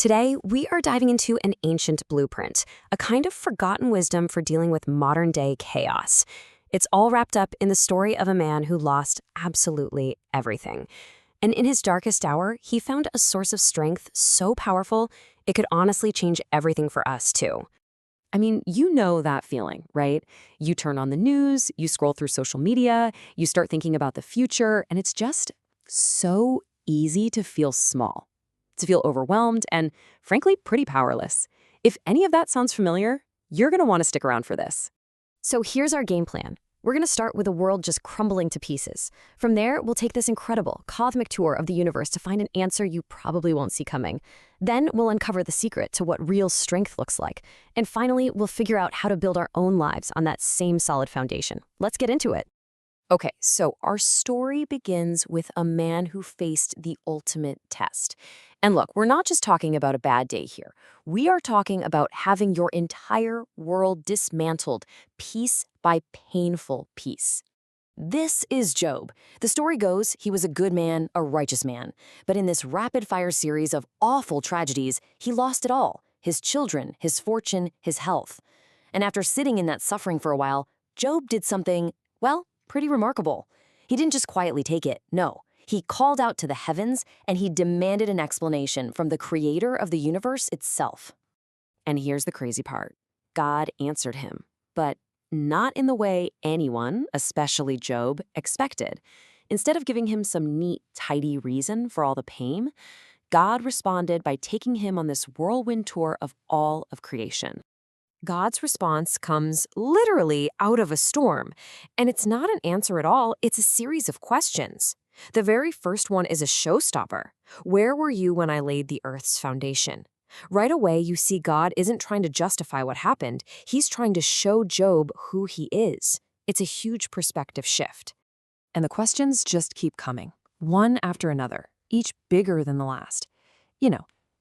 Today, we are diving into an ancient blueprint, a kind of forgotten wisdom for dealing with modern-day chaos. It's all wrapped up in the story of a man who lost absolutely everything. And in his darkest hour, he found a source of strength so powerful, it could honestly change everything for us, too. I mean, you know that feeling, right? You turn on the news, you scroll through social media, you start thinking about the future, and it's just so easy to feel small, to feel overwhelmed, and frankly, pretty powerless. If any of that sounds familiar, you're going to want to stick around for this. So here's our game plan. We're going to start with the world just crumbling to pieces. From there, we'll take this incredible cosmic tour of the universe to find an answer you probably won't see coming. Then we'll uncover the secret to what real strength looks like. And finally, we'll figure out how to build our own lives on that same solid foundation. Let's get into it. Okay, so our story begins with a man who faced the ultimate test. And look, we're not just talking about a bad day here. We are talking about having your entire world dismantled piece by painful piece. This is Job. The story goes he was a good man, a righteous man. But in this rapid-fire series of awful tragedies, he lost it all: his children, his fortune, his health. And after sitting in that suffering for a while, Job did something, well, pretty remarkable. He didn't just quietly take it, no. He called out to the heavens and he demanded an explanation from the creator of the universe itself. And here's the crazy part. God answered him, but not in the way anyone, especially Job, expected. Instead of giving him some neat, tidy reason for all the pain, God responded by taking him on this whirlwind tour of all of creation. God's response comes literally out of a storm, and it's not an answer at all, it's a series of questions. The very first one is a showstopper. Where were you when I laid the earth's foundation? Right away, you see God isn't trying to justify what happened, he's trying to show Job who he is. It's a huge perspective shift. And the questions just keep coming, one after another, each bigger than the last.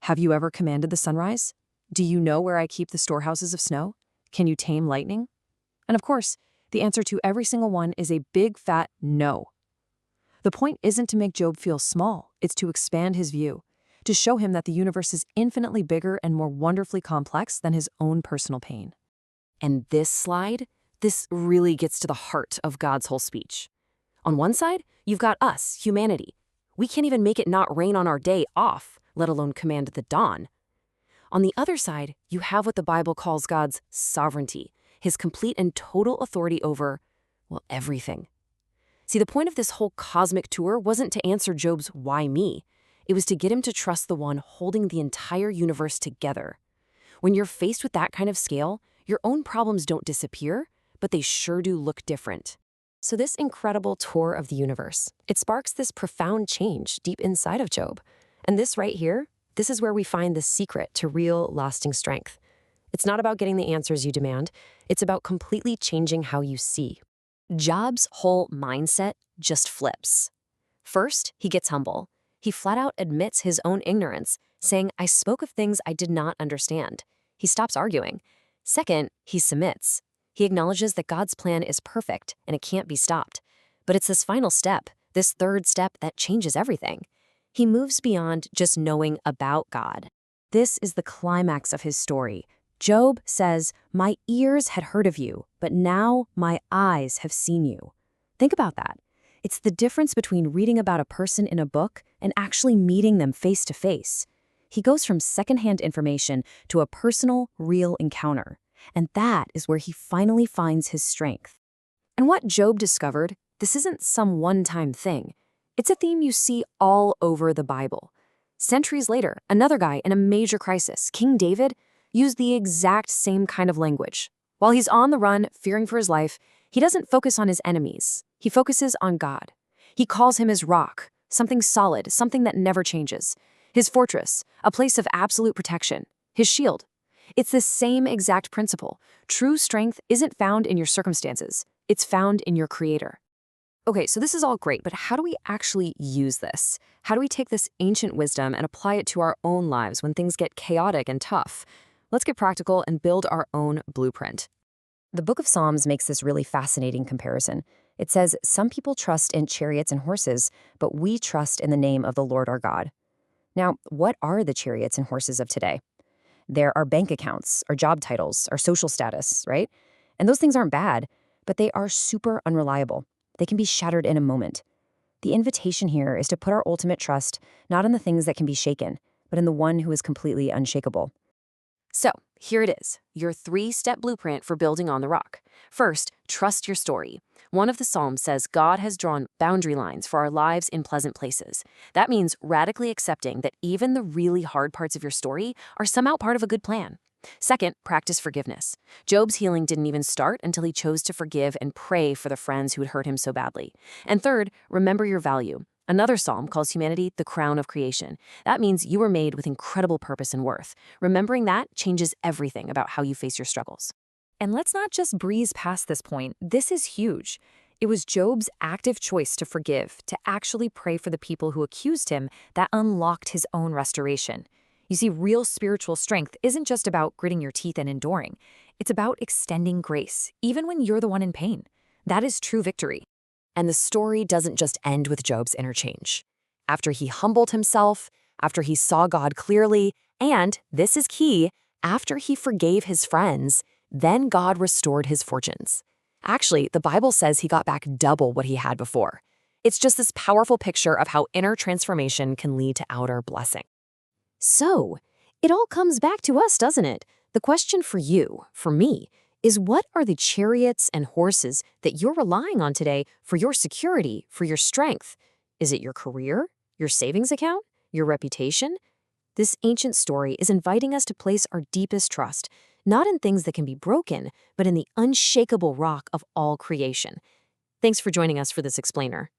Have you ever commanded the sunrise? Do you know where I keep the storehouses of snow? Can you tame lightning? And of course, the answer to every single one is a big fat no. The point isn't to make Job feel small, it's to expand his view, to show him that the universe is infinitely bigger and more wonderfully complex than his own personal pain. And this really gets to the heart of God's whole speech. On one side, you've got us, humanity. We can't even make it not rain on our day off, let alone command the dawn. On the other side, you have what the Bible calls God's sovereignty, his complete and total authority over, well, everything. See, the point of this whole cosmic tour wasn't to answer Job's why me. It was to get him to trust the one holding the entire universe together. When you're faced with that kind of scale, your own problems don't disappear, but they sure do look different. So this incredible tour of the universe, it sparks this profound change deep inside of Job. And this right here, this is where we find the secret to real, lasting strength. It's not about getting the answers you demand. It's about completely changing how you see. Job's whole mindset just flips. First, he gets humble. He flat out admits his own ignorance, saying, I spoke of things I did not understand. He stops arguing. Second, he submits. He acknowledges that God's plan is perfect and it can't be stopped. But it's this final step, this third step, that changes everything. He moves beyond just knowing about God. This is the climax of his story. Job says, my ears had heard of you, but now my eyes have seen you. Think about that. It's the difference between reading about a person in a book and actually meeting them face to face. He goes from secondhand information to a personal, real encounter. And that is where he finally finds his strength. And what Job discovered, this isn't some one-time thing. It's a theme you see all over the Bible. Centuries later, another guy in a major crisis, King David, used the exact same kind of language. While he's on the run, fearing for his life, he doesn't focus on his enemies. He focuses on God. He calls him his rock, something solid, something that never changes. His fortress, a place of absolute protection. His shield. It's the same exact principle. True strength isn't found in your circumstances. It's found in your Creator. Okay, so this is all great, but how do we actually use this? How do we take this ancient wisdom and apply it to our own lives when things get chaotic and tough? Let's get practical and build our own blueprint. The book of Psalms makes this really fascinating comparison. It says, some people trust in chariots and horses, but we trust in the name of the Lord our God. Now, what are the chariots and horses of today? There are bank accounts, our job titles, our social status, right? And those things aren't bad, but they are super unreliable. They can be shattered in a moment. The invitation here is to put our ultimate trust not in the things that can be shaken, but in the one who is completely unshakable. So, here it is, your 3-step blueprint for building on the rock. First, trust your story. One of the Psalms says God has drawn boundary lines for our lives in pleasant places. That means radically accepting that even the really hard parts of your story are somehow part of a good plan. Second, practice forgiveness. Job's healing didn't even start until he chose to forgive and pray for the friends who had hurt him so badly. And third, remember your value. Another psalm calls humanity the crown of creation. That means you were made with incredible purpose and worth. Remembering that changes everything about how you face your struggles. And let's not just breeze past this point. This is huge. It was Job's active choice to forgive, to actually pray for the people who accused him, that unlocked his own restoration. You see, real spiritual strength isn't just about gritting your teeth and enduring. It's about extending grace, even when you're the one in pain. That is true victory. And the story doesn't just end with Job's interchange. After he humbled himself, after he saw God clearly, and, this is key, after he forgave his friends, then God restored his fortunes. Actually, the Bible says he got back double what he had before. It's just this powerful picture of how inner transformation can lead to outer blessing. So, it all comes back to us, doesn't it? The question for you, for me, is what are the chariots and horses that you're relying on today for your security, for your strength? Is it your career, your savings account, your reputation? This ancient story is inviting us to place our deepest trust, not in things that can be broken, but in the unshakable rock of all creation. Thanks for joining us for this explainer.